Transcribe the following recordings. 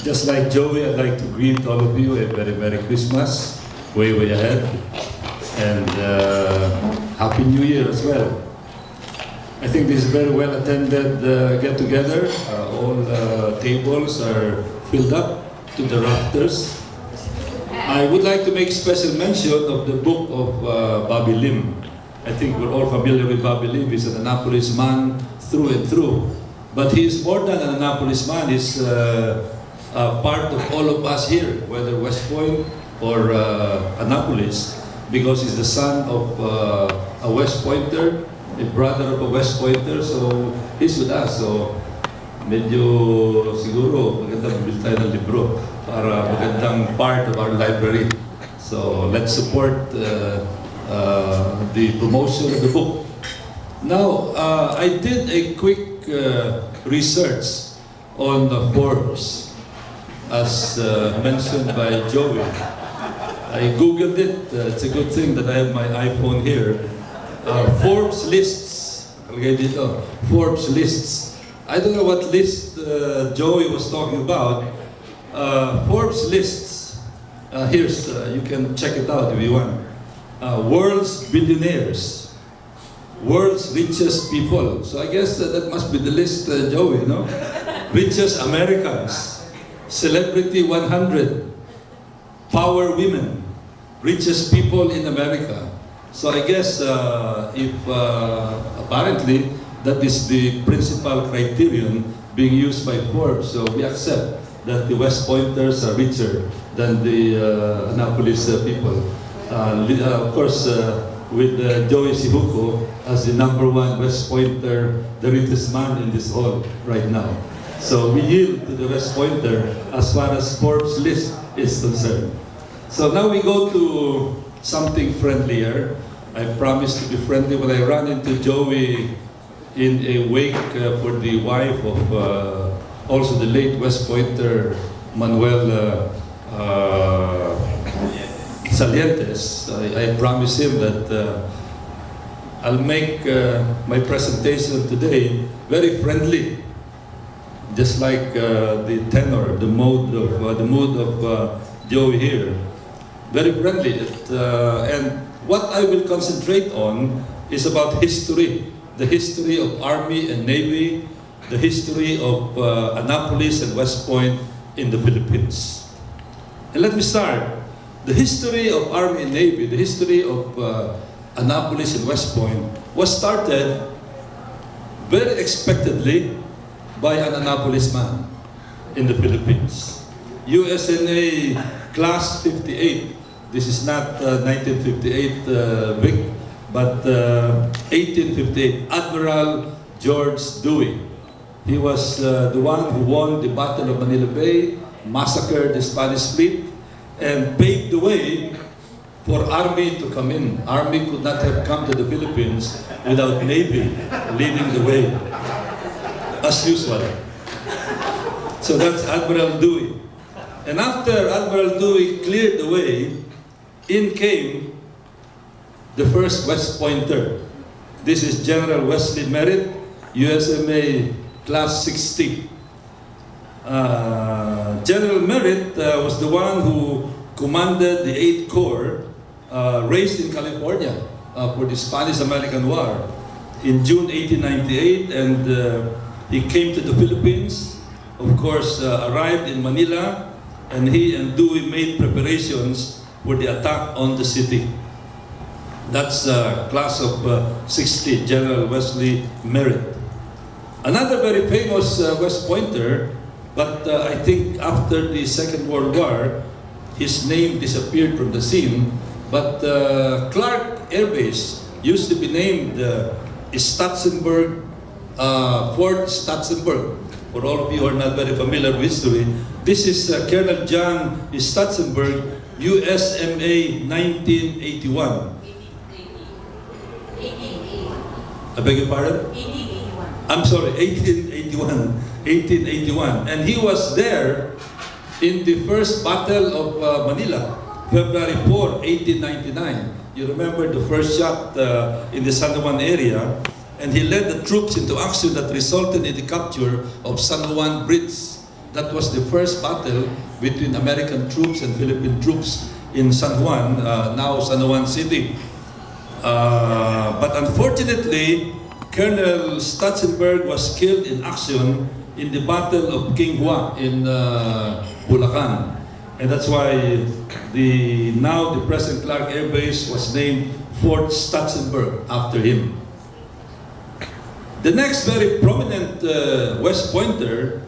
Just like Joey, I'd like to greet all of you a very Merry Christmas, way ahead, and Happy New Year as well. I think this is a very well attended get-together. All tables are filled up to the rafters. I would like to make special mention of the book of Bobby Lim. I think we're all familiar with Bobby Lim. He's an Annapolis man through and through. But he's more than an Annapolis man. He's part of all of us here, whether West Point or Annapolis, because he's the son of a West Pointer, a brother of a West Pointer, so he's with us. So medyo siguro magandang bili tayo ng libro para magandang part of our library. So let's support the promotion of the book. Now, I did a quick research on Forbes, as mentioned by Joey. I googled it. It's a good thing that I have my iPhone here. Forbes lists. Forbes lists. I don't know what list Joey was talking about. Forbes lists. Here's, you can check it out if you want. World's billionaires. World's richest people. So I guess that must be the list, Joey, no? Richest Americans. Celebrity 100. Power women. Richest people in America. So I guess if apparently that is the principal criterion being used by Forbes, so we accept that the West Pointers are richer than the Annapolis people. Of course, with Joey Sibuko as the #1 West Pointer, the richest man in this hall right now. So we yield to the West Pointer as far as Forbes list is concerned. So now we go to something friendlier. I promised to be friendly when I ran into Joey in a wake for the wife of also the late West Pointer Manuel Salientes. I promised him that I'll make my presentation today very friendly, just like the tenor, the mood of Joey here. Very friendly. And what I will concentrate on is about history, the history of Army and Navy, the history of Annapolis and West Point in the Philippines. And let me start. The history of Army and Navy, the history of Annapolis and West Point was started very expectedly by an Annapolis man in the Philippines. USNA Class 58. This is not 1958 Vic, but 1858. Admiral George Dewey. He was the one who won the Battle of Manila Bay, massacred the Spanish fleet, and paved the way for Army to come in. Army could not have come to the Philippines without Navy leading the way, as usual. So that's Admiral Dewey. And after Admiral Dewey cleared the way, in came the first West Pointer. This is General Wesley Merritt, USMA Class 60. General Merritt was the one who commanded the 8th Corps, raised in California for the Spanish-American War in June 1898, and he came to the Philippines, of course, arrived in Manila, and he and Dewey made preparations for the attack on the city. That's class of 60, General Wesley Merritt. Another very famous West Pointer, but I think after the Second World War, his name disappeared from the scene. But Clark Air Base used to be named Statzenberg, Fort Statzenberg. For all of you who are not very familiar with history, this is Colonel John Statzenberg, USMA 1981. 1880. I beg your pardon? 1881. I'm sorry, 1881. 1881. And he was there in the first Battle of Manila, February 4, 1899. You remember the first shot in the San Juan area, and he led the troops into action that resulted in the capture of San Juan Bridge That was the first battle between American troops and Philippine troops in San Juan, now San Juan City. But unfortunately, Colonel Stutzenberg was killed in action in the Battle of King Hua in Bulacan. And that's why now the present Clark Air Base was named Fort Stutzenberg after him. The next very prominent West Pointer,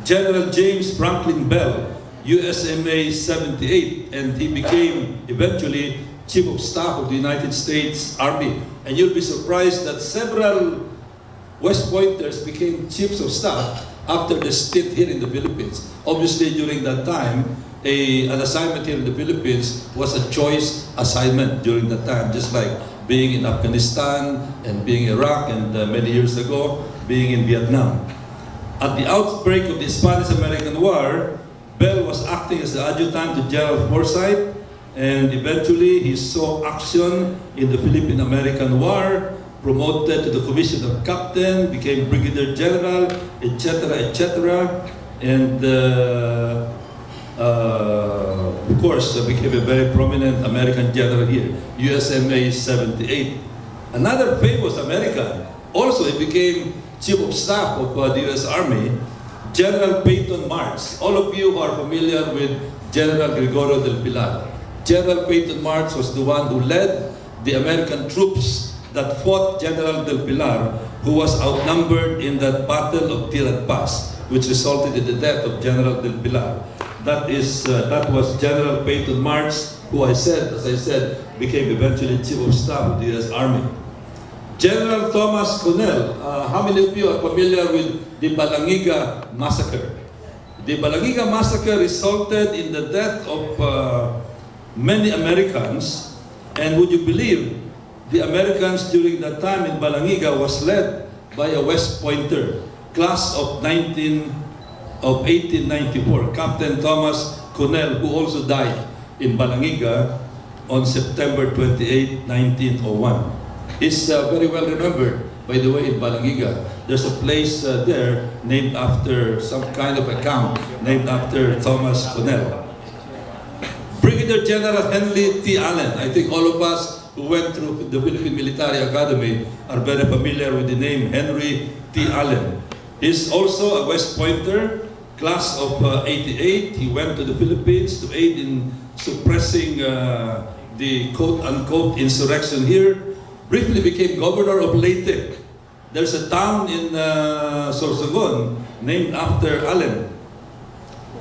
General James Franklin Bell, USMA 78, and he became eventually Chief of Staff of the United States Army. And you'll be surprised that several West Pointers became Chiefs of Staff after the stint here in the Philippines. Obviously, during that time, an assignment here in the Philippines was a choice assignment during that time, just like being in Afghanistan and being in Iraq, and many years ago, being in Vietnam. At the outbreak of the Spanish-American War, Bell was acting as the adjutant to General Forsyth, and eventually he saw action in the Philippine-American War, promoted to the commission of captain, became brigadier general, etc., etc., and of course became a very prominent American general here, USMA 78. Another famous American, also he became Chief of Staff of the U.S. Army, General Peyton Marks. All of you are familiar with General Gregorio del Pilar. General Peyton Marks was the one who led the American troops that fought General del Pilar, who was outnumbered in that Battle of Tirad Pass, which resulted in the death of General del Pilar. That was General Peyton Marks, who as I said, became eventually Chief of Staff of the U.S. Army. General Thomas Connell. How many of you are familiar with the Balangiga Massacre? The Balangiga Massacre resulted in the death of many Americans, and would you believe the Americans during that time in Balangiga was led by a West Pointer, class of 1894, Captain Thomas Connell, who also died in Balangiga on September 28, 1901. He's very well remembered, by the way, in Balangiga. There's a place there named after some kind of a camp named after Thomas Connell. Brigadier General Henry T. Allen. I think all of us who went through the Philippine Military Academy are very familiar with the name Henry T. Allen. He's also a West Pointer, class of 88. He went to the Philippines to aid in suppressing the quote-unquote insurrection here. Briefly became governor of Leyte. There's a town in Sorsogon named after Allen.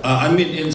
In